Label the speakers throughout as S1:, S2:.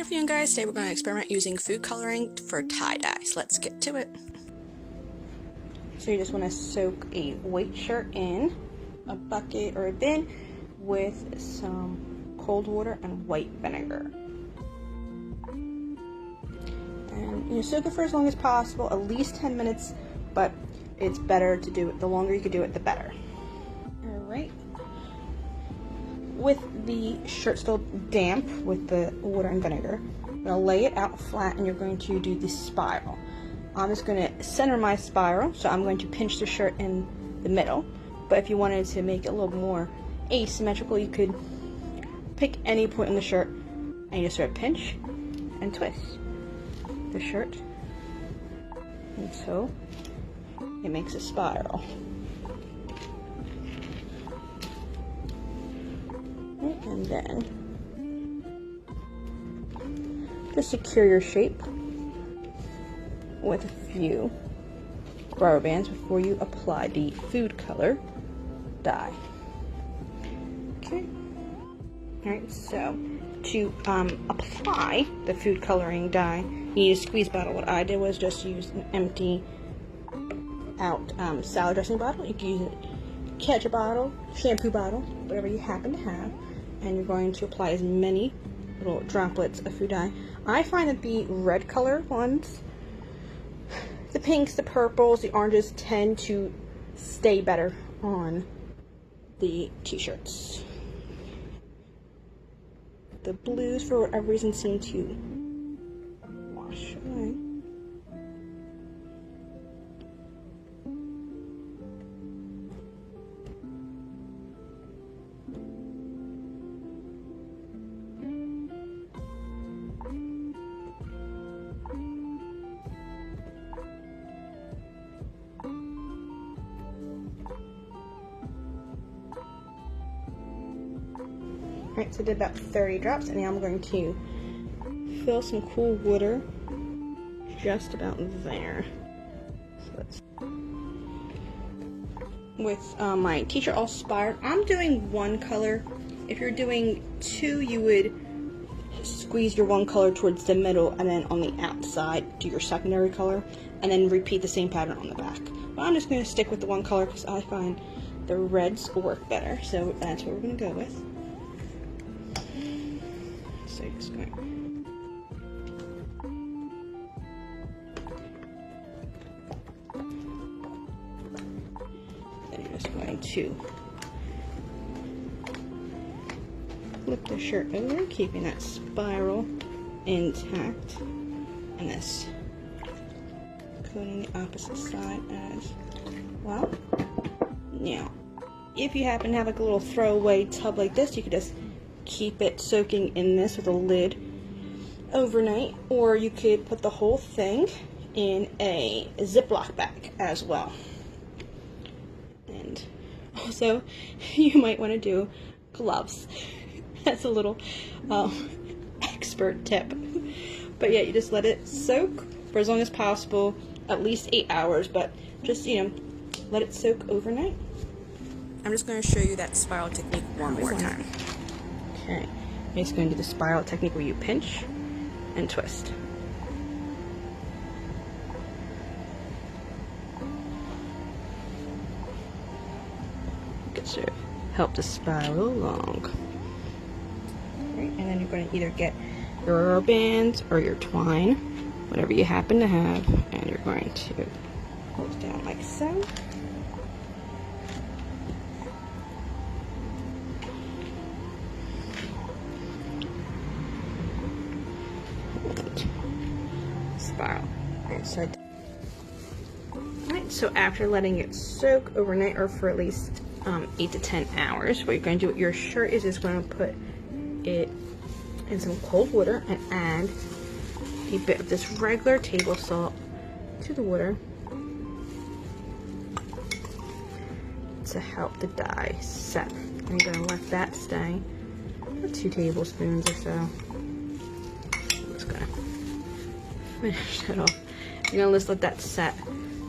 S1: Good afternoon, guys. Today we're going to experiment using food coloring for tie-dye. So let's get to it. So you just want to soak a white shirt in a bucket or a bin with some cold water and white vinegar. And you soak it for as long as possible, at least 10 minutes, but it's better to do it, the longer you can do it, the better. Alright. With the shirt still damp with the water and vinegar, you're going to lay it out flat and you're going to do the spiral. I'm just going to center my spiral, so I'm going to pinch the shirt in the middle. But if you wanted to make it a little more asymmetrical, you could pick any point in the shirt and you just sort of pinch and twist the shirt until it makes a spiral. And then just secure your shape with a few rubber bands before you apply the food color dye. Okay. Alright, so to apply the food coloring dye, you need a squeeze bottle. What I did was just use an empty out salad dressing bottle. You can use a ketchup bottle, shampoo bottle, whatever you happen to have. And you're going to apply as many little droplets of food dye. I find that the red color ones, the pinks, the purples, the oranges tend to stay better on the t-shirts. The blues, for whatever reason, seem to wash away. Alright, so I did about 30 drops, and now I'm going to fill some cool water just about there. So with my t-shirt all spired, I'm doing one color. If you're doing two, you would squeeze your one color towards the middle, and then on the outside do your secondary color, and then repeat the same pattern on the back. But I'm just going to stick with the one color because I find the reds work better, so that's what we're going to go with. So you're just going then you're just going to flip the shirt over, keeping that spiral intact, and this coating the opposite side as well. Now, if you happen to have like a little throwaway tub like this, you could just keep it soaking in this with a lid overnight, or you could put the whole thing in a Ziploc bag as well. And also, you might want to do gloves. That's a little expert tip. But yeah, you just let it soak for as long as possible, at least 8 hours, but just, let it soak overnight. I'm just going to show you that spiral technique one more time. Okay, I'm just going to do the spiral technique where you pinch and twist. Get your help to spiral along. Right, and then you're going to either get your rubber bands or your twine, whatever you happen to have, and you're going to hold it down like so. Spiral. Alright, so after letting it soak overnight or for at least 8 to 10 hours, what you're going to do with your shirt is just going to put it in some cold water and add a bit of this regular table salt to the water to help the dye set. And you're going to let that stay for 2 tablespoons or so. I'm just going to finish it off. You're gonna just let that set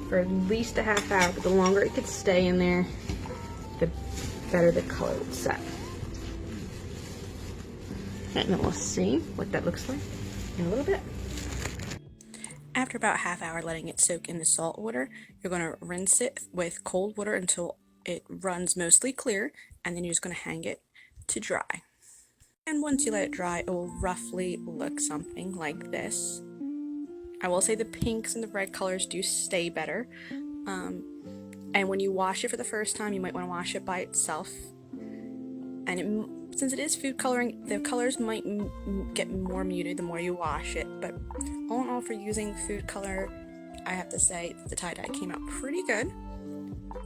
S1: for at least a half hour, but the longer it could stay in there, the better the color would set. And then we'll see what that looks like in a little bit. After about half hour letting it soak in the salt water, you're going to rinse it with cold water until it runs mostly clear, and then you're just going to hang it to dry. And once you let it dry, it will roughly look something like this. I will say the pinks and the red colors do stay better. And when you wash it for the first time, you might want to wash it by itself. And since it is food coloring, the colors might get more muted the more you wash it. But all in all, for using food color, I have to say the tie-dye came out pretty good.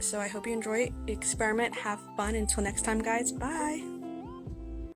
S1: So I hope you enjoy, experiment, have fun. Until next time, guys, bye!